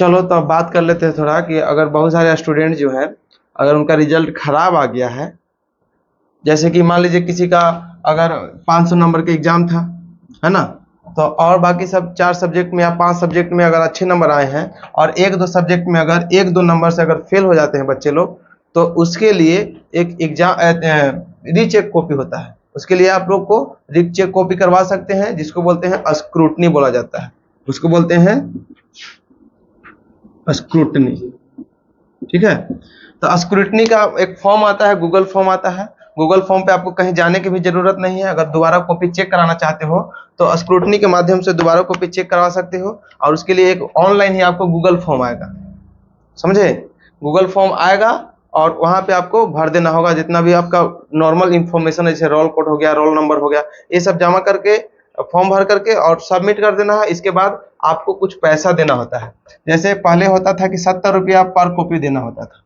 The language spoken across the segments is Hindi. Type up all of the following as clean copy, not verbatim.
चलो तो अब बात कर लेते हैं थोड़ा कि अगर बहुत सारे स्टूडेंट जो है अगर उनका रिजल्ट खराब आ गया है, जैसे कि मान लीजिए किसी का अगर 500 नंबर का एग्जाम था, है ना, तो और बाकी सब 4 सब्जेक्ट में या 5 सब्जेक्ट में अगर अच्छे नंबर आए हैं और 1-2 सब्जेक्ट में अगर 1-2 नंबर से अगर फेल हो जाते हैं बच्चे लोग, तो उसके लिए एक एग्जाम रीचेक कॉपी होता है। उसके लिए आप लोग को रीचेक कॉपी करवा सकते हैं, जिसको बोलते हैं स्क्रूटनी बोला जाता है। उसको बोलते हैं स्क्रूटनी, ठीक है। तो स्क्रूटनी का एक फॉर्म आता है, गूगल फॉर्म आता है। गूगल फॉर्म पे आपको कहीं जाने की भी जरूरत नहीं है। अगर दोबारा कॉपी चेक कराना चाहते हो तो स्क्रूटनी के माध्यम से दोबारा कॉपी चेक करवा सकते हो, और उसके लिए एक ऑनलाइन ही आपको गूगल फॉर्म आएगा, समझे। गूगल फॉर्म आएगा और वहां पे आपको भर देना होगा जितना भी आपका नॉर्मल इंफॉर्मेशन है, जैसे रोल कोड हो गया, रोल नंबर हो गया, ये सब जमा करके फॉर्म भर करके और सबमिट कर देना है। इसके बाद आपको कुछ पैसा देना होता है। जैसे पहले होता था कि 70 रुपया पर कॉपी देना होता था।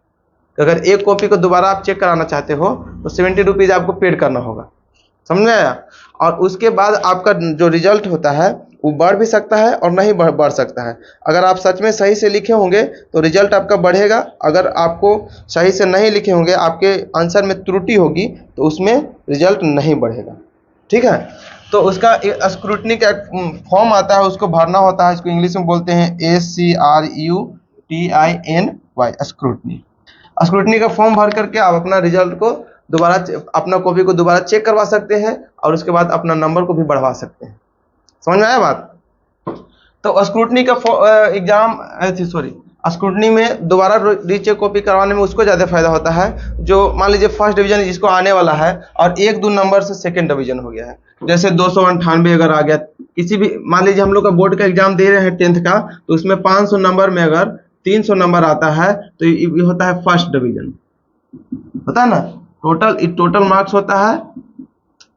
अगर एक कॉपी को दोबारा आप चेक कराना चाहते हो तो 70 रुपीज आपको पेड करना होगा, समझ में आया। और उसके बाद आपका जो रिजल्ट होता है वो बढ़ भी सकता है और नहीं बढ़ सकता है। अगर आप सच में सही से लिखे होंगे तो रिजल्ट आपका बढ़ेगा। अगर आपको सही से नहीं लिखे होंगे, आपके आंसर में त्रुटि होगी, तो उसमें रिजल्ट नहीं बढ़ेगा, ठीक है। तो उसका स्क्रूटनी का फॉर्म आता है, उसको भरना होता है। इसको इंग्लिश में बोलते हैं SCRUTINY, स्क्रूटनी। स्क्रूटनी का फॉर्म भर करके आप अपना रिजल्ट को दोबारा, अपना कॉपी को दोबारा चेक करवा सकते हैं और उसके बाद अपना नंबर को भी बढ़वा सकते हैं। समझ में आया बात। तो स्क्रूटनी का एग्जाम स्क्रूटनी में दोबारा रीचेक कॉपी करवाने में उसको ज़्यादा फायदा होता है जो मान लीजिए फर्स्ट डिवीजन जिसको आने वाला है और 1-2 नंबर से सेकंड डिवीजन हो गया है। जैसे 298 अगर आ गया, किसी भी मान लीजिए हम लोग का बोर्ड का एग्जाम दे रहे हैं 10th का, तो उसमें 500 नंबर में अगर 300 नंबर आता है तो ये होता है फर्स्ट डिवीजन, होता है ना। टोटल मार्क्स होता है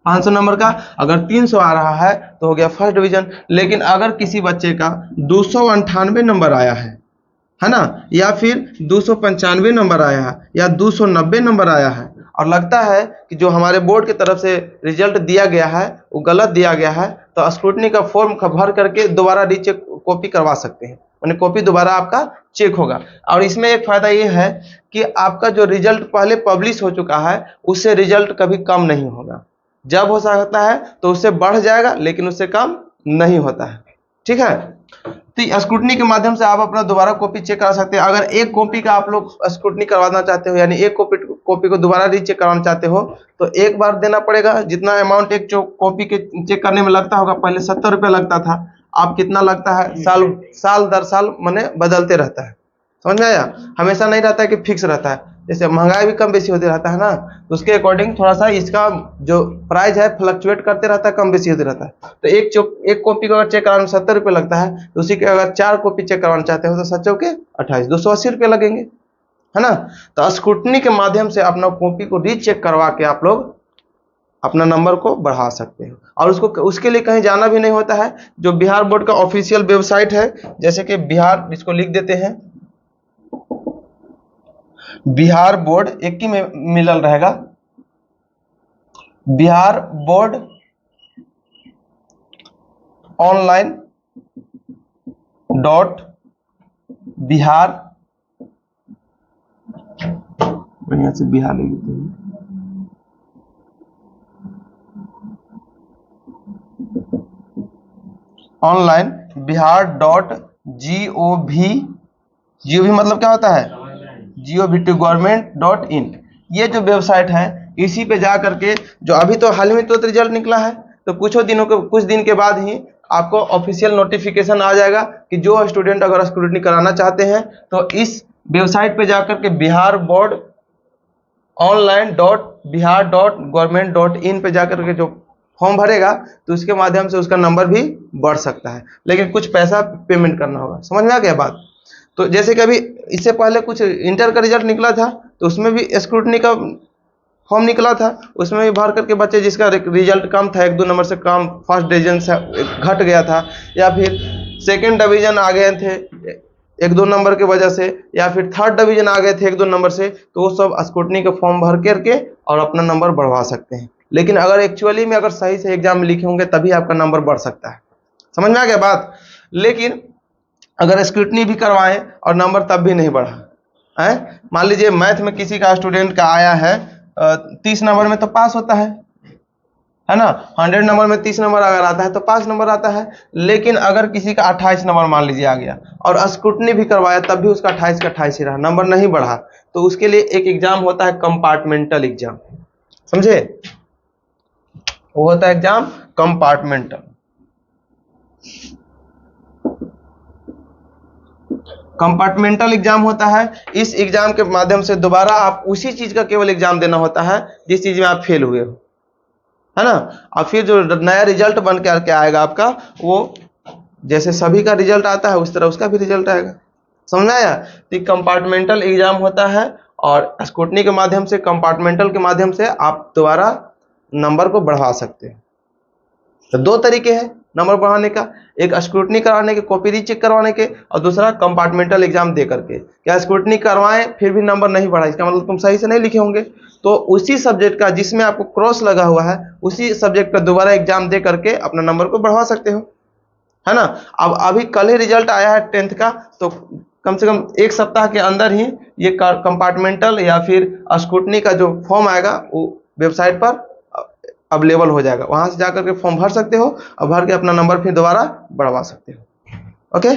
500 नंबर का, अगर 300 आ रहा है तो हो गया फर्स्ट डिवीजन। लेकिन अगर किसी बच्चे का 298 नंबर आया है ना, या फिर 295 नंबर आया है या 290 नंबर आया है और लगता है कि जो हमारे बोर्ड की तरफ से रिजल्ट दिया गया है वो गलत दिया गया है, तो स्क्रूटनी का फॉर्म भर करके दोबारा रीचेक कॉपी करवा सकते हैं, यानी कॉपी दोबारा आपका चेक होगा। और इसमें एक फायदा ये है कि आपका जो रिजल्ट पहले पब्लिश हो चुका है उससे रिजल्ट कभी कम नहीं होगा। जब हो सकता है तो उससे बढ़ जाएगा लेकिन उससे कम नहीं होता है, ठीक है। तो स्क्रूटनी के माध्यम से आप अपना दोबारा कॉपी चेक करा सकते हैं। अगर एक कॉपी का आप लोग स्क्रूटनी करवाना चाहते हो, यानी एक कॉपी को दोबारा रीचेक कराना चाहते हो, तो एक बार देना पड़ेगा। जितना अमाउंट एक कॉपी के चेक करने में लगता होगा, पहले 70 रुपया लगता था, अब कितना लगता है, साल दर साल माने बदलते रहता है, समझ में आया। हमेशा नहीं रहता है कि फिक्स रहता है, जैसे महंगाई भी कम बेसी होते रहता है ना, तो उसके अकॉर्डिंग थोड़ा सा इसका जो प्राइस है फ्लक्चुएट करते रहता है, कम बेसी होते रहता है। तो एक कॉपी को अगर चेक कराने में 70 रुपये लगता है, तो उसी के अगर 4 कॉपी चेक करवाना चाहते हो तो 7 चौके 28, 280 रुपये लगेंगे, है ना। तो स्क्रूटनी के माध्यम से अपना कॉपी को रीचेक करवा के आप लोग अपना नंबर को बढ़ा सकते हैं। और उसके लिए कहीं जाना भी नहीं होता है। जो बिहार बोर्ड का ऑफिशियल वेबसाइट है, जैसे कि बिहार, इसको लिख देते हैं बिहार बोर्ड, एक ही में मिलल रहेगा, Bihar board online dot Bihar, बढ़िया से बिहार लिख देते हैं, ऑनलाइन बिहार डॉट GOV मतलब क्या होता है, GOV ये जो वेबसाइट है, इसी पे जा करके जो अभी तो हाल में तो रिजल्ट निकला है, तो कुछ दिन के बाद ही आपको ऑफिशियल नोटिफिकेशन आ जाएगा कि जो स्टूडेंट अगर स्क्रूटनी कराना चाहते हैं तो इस वेबसाइट पे जाकर के Bihar board online dot Bihar dot government dot in पे जाकर के जो फॉर्म भरेगा तो उसके माध्यम से उसका नंबर भी बढ़ सकता है, लेकिन कुछ पैसा पेमेंट करना होगा। समझ में आ गया बात। तो जैसे कि अभी इससे पहले कुछ इंटर का रिजल्ट निकला था, तो उसमें भी स्क्रूटनी का फॉर्म निकला था, उसमें भी भर करके बच्चे जिसका रिजल्ट कम था, 1-2 नंबर से कम, फर्स्ट डिवीजन से घट गया था, या फिर सेकेंड डिवीजन आ गए थे 1-2 नंबर की वजह से, या फिर थर्ड डिवीजन आ गए थे 1-2 नंबर से, तो वो सब स्क्रूटनी का फॉर्म भर करके और अपना नंबर बढ़वा सकते हैं। लेकिन अगर एक्चुअली में अगर सही से एग्जाम में लिखे होंगे तभी आपका नंबर बढ़ सकता है। समझ में आ गया बात। लेकिन अगर स्क्रूटनी भी करवाएं और नंबर तब भी नहीं बढ़ा है, मान लीजिए मैथ में किसी का स्टूडेंट का आया है 30 नंबर में तो पास होता है ना, 100 नंबर में 30 नंबर अगर आता है तो पास नंबर आता है। लेकिन अगर किसी का 28 नंबर मान लीजिए आ गया और स्क्रूटनी भी करवाया तब भी उसका 28 का 28 ही रहा, नंबर नहीं बढ़ा, तो उसके लिए एक एग्जाम होता है कंपार्टमेंटल एग्जाम, समझे? वो होता है एग्जाम कंपार्टमेंटल। कंपार्टमेंटल एग्जाम होता है, इस एग्जाम के माध्यम से दोबारा आप उसी चीज का केवल एग्जाम देना होता है जिस चीज में आप फेल हुए हो, है ना। और फिर जो नया रिजल्ट बन के आएगा आपका, वो जैसे सभी का रिजल्ट आता है उस तरह उसका भी रिजल्ट आएगा, समझ में आया? तो कंपार्टमेंटल एग्जाम होता है और स्क्रूटनी के माध्यम से, कंपार्टमेंटल के माध्यम से आप दोबारा नंबर को बढ़ा सकते हैं। तो दो तरीके हैं नंबर बढ़ाने का, एक स्क्रूटनी करवाने के, कॉपी रीचेक करवाने के, और दूसरा कंपार्टमेंटल एग्जाम दे करके। क्या स्क्रूटनी करवाएं फिर भी नंबर नहीं बढ़ा, इसका मतलब तुम सही से नहीं लिखे होंगे, तो उसी सब्जेक्ट का जिसमें आपको क्रॉस लगा हुआ है उसी सब्जेक्ट का दोबारा एग्जाम दे करके अपना नंबर को बढ़वा सकते हो, है ना। अब अभी कल ही रिजल्ट आया है 10th का, तो कम से कम एक सप्ताह के अंदर ही ये कंपार्टमेंटल या फिर स्क्रूटनी का जो फॉर्म आएगा वो वेबसाइट पर अवेलेबल हो जाएगा, वहां से जाकर के फॉर्म भर सकते हो और भर के अपना नंबर फिर दोबारा बढ़वा सकते हो। ओके।